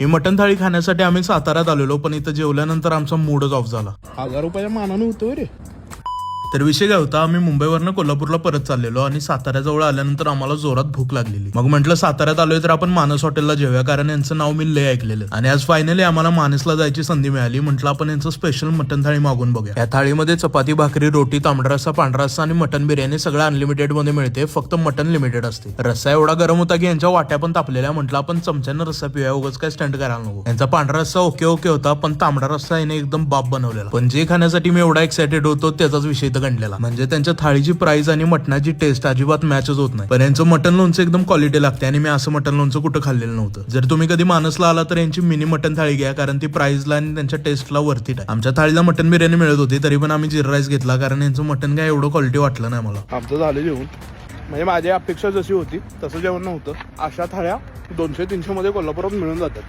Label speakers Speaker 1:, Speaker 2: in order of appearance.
Speaker 1: ही मटण थाळी खाण्यासाठी आम्ही साताऱ्यात आलेलो, पण इथं जेवल्यानंतर आमचा मूडच ऑफ झाला.
Speaker 2: 1000 रुपयाच्या मानानं होतो रे.
Speaker 1: तर विषय काय होता, आम्ही मुंबईवरनं कोल्हापूरला परत चाललेलो आणि साताऱ्याजवळ आल्यानंतर आम्हाला जोरात भूक लागलेली. मग म्हटलं साताऱ्यात आलोय तर आपण मानस हॉटेलला जेवूया, कारण यांचं नाव मी लय ऐकलेलं. आणि आज फायनली आम्हाला मानसला जायची संधी मिळाली. म्हटलं आपण यांचं स्पेशल मटन थाळी मागून बघूया. या थाळीमध्ये चपाती, भाकरी, रोटी, तांबडा रस्सा, पांढरा रस्सा आणि मटन बिर्याणी सगळं अनलिमिटेड मध्ये मिळते. फक्त मटन लिमिटेड असते. रस्सा एवढा गरम होता की यांच्या वाट्या पण तापलेल्या. म्हटलं आपण चमच्यानं रस्सा पिऊया, उगाच काय स्टंट करायला नको. यांचा पांढरा रस्सा ओके होता, पण तांबडा रस्सा याने एकदम बाप बनवलेला. पण जे खाण्यासाठी मी एवढा एक्सायटेड होतो त्याचाच विषय तर गणलेला. म्हणजे त्यांच्या थाळीची प्राइस आणि मटणाची टेस्ट अजिबात मॅचच होत नाही. पण यांचं मटन लोणचं एकदम क्वालिटी लागते आणि मी असं मटन लोणचं कुठं खाल्लेलं नव्हतं. जर तुम्ही कधी मानसला आला तर यांची मिनी मटन थाळी घ्या, कारण ती प्राइसला आणि त्यांच्या टेस्टला वर्थिट आहे. आमच्या थाळीला मटन बिर्याणी मिळत होती, तरी पण आम्ही जिरा राईस घेतला, कारण यांचं मटन काय एवढं क्वालिटी वाटलं नाही मला.
Speaker 2: आमचं झालं जेवण, म्हणजे माझी अपेक्षा जशी होती तसं जेवण नव्हतं. अशा थाळ्या 200-300 मध्ये कोल्हापुरात मिळून जातात.